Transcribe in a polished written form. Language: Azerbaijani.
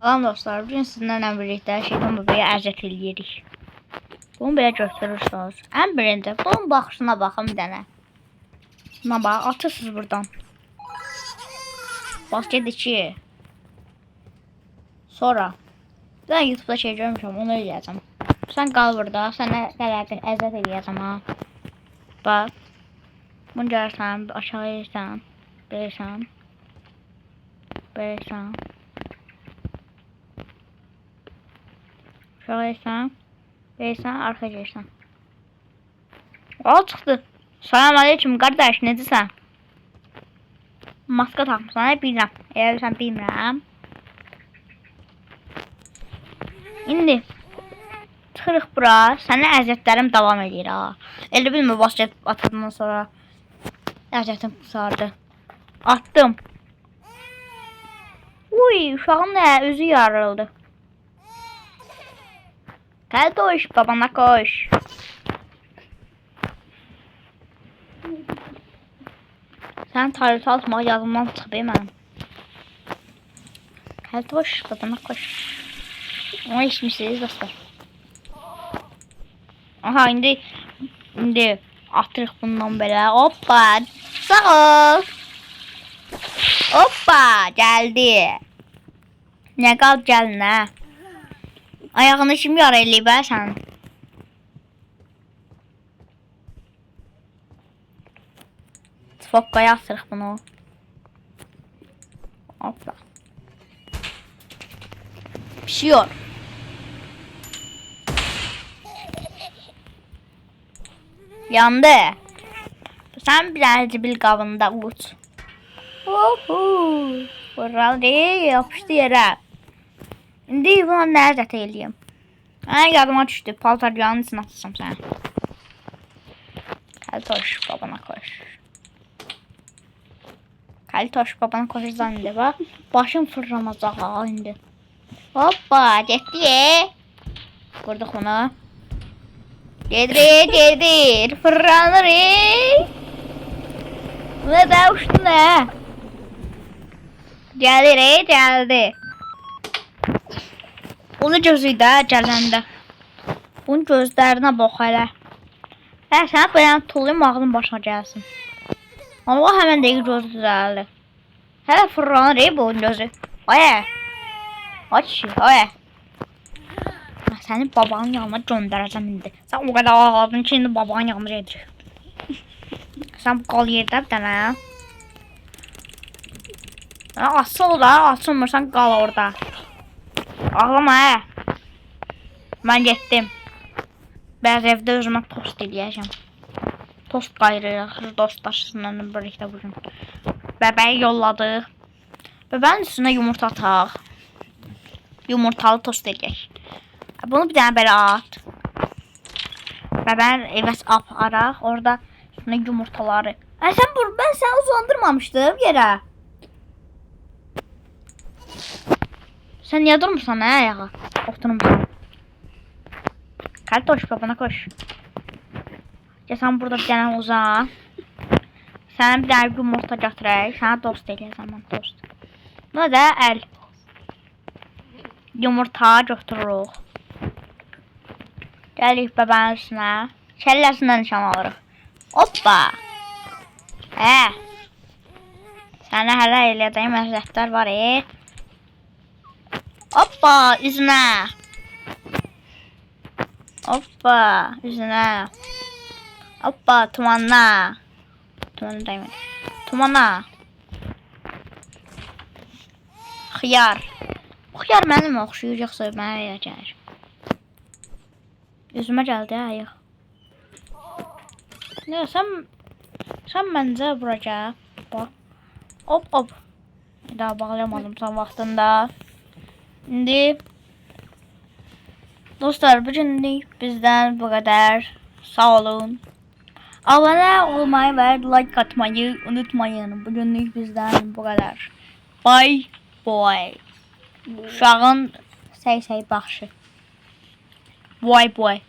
Salam dostlar, bugün sizinlə birlikdə şeytan bebeğe əziyyət eləyirik. Bunu belə götürürsünüz. Ən birində bunun baxışına baxın bir dənə. Buna bax, atırsınız buradan. Bas ged 2. Sonra ben YouTube'da şey görmüşəm, onu eləyəcəm. Sən qal burada, sənə əziyyət eləyəcəm ha. Bax. Bunu görürsən, aşağı edirsən, belirsən. Belirsən. Aşağı edirsən. Belirsən, arxa edirsən. O çıxdı. Salam aleyküm qardaş, necəsən? Maska taxmışsan, bilmirəm. Elə sən bilmirəm. İndi çıxırıq bura. Sənə əziyyətlərim davam edir ha. Elə bilmə basket atdıqdan sonra əziyyətim qısardı. Attım. Uy, uşağın nə? Özü yarıldı. Gəl koş, babana koş. Sən tarih atma, yazımdan çıxıb mənim. Gəl koş, babana koş. Onu içmişsiniz dostlar. Aha, indi atırıq bundan belə. Hoppa, sağ ol. Hoppa, gəldi. Nə qal gəlin hə? Ayağını kim yara eləyib hə sən? Fokkaya atırıq bunu. Hoppa. Pişiyor. Yandı. Sen biraz bil qabında uç. Oho. Vuraldı, yapışdı yerə. İndi buna nə əziyyət eləyim? Yadıma düşdü. Paltaryanın içine atırsam sənə. Kaltoş babana koş. Kaltoş babana koşursan indi bax. Başım fırlamayacaq ha indi. Hoppa, getdi. Vurduq onu. Gedir. Fırlanır. Buna da uçdu nə? Gəldi. Onu gözüydü də gələndə. Bunun gözlərinə bax hələ. Sən belə tulayım ağlın başına gəlsin. Allah həmən dəqiq gözü düzəldi. Hələ fırlanır bunun gözü. Oyə. Oyə. Səni babanın yanına göndərəcəm indi. Sən o qədər ağladın ki, indi babanın yanına gedir. Sən qal yerdə bir dənə. Asıl da, açılmırsan qal orada. Ağlama hə. Mən getdim. Bəzi evdə özümə tost eləyəcəm. Tost qayırırıq dostlar sizinlə birlikdə bugün. Bəbəyi yolladıq. Bəbəyin üstünə yumurta ataq. Yumurtalı tost eləyək. Bunu bir dənə belə at. Bəbəyin evə aparaq. Orada üstünə yumurtaları. Ben səni uzandırmamışdım yerə. Sen niye durmuşsan hə ayağa? Oturmuşsan. Kaltoş babana koş. Ya sen burada bir dənə uzan. Sənə bir dənə yumurta gətirək. Sənə tost eləyəcəm mən tost. Buna da əl. Yumurta götürürük. Gəlirik bəbənin üstünə. Kəlləsindən nişan alırıq. Hoppa. Hə. Sənə hələ eləyəcəyim əziyyətlər var Hoppa üzünə. Hoppa üzünə. Hoppa tumanına. Tumana. Xiyar. Xiyar mənim oxşuyur yoxsa mənə elə gəlir. Üzümə gəldi ayıq. Ne sen məncə bura gəl. Bax. Hop. Daha bağlayamadım tam vaxtında. İndi dostlar bugünlük bizdən bu qədər. Sağ olun. Abone olmayı və like atmayı unutmayın. Bugünlük bizdən bu qədər. Bye bye. Uşağın səy baxışı. Bye bye.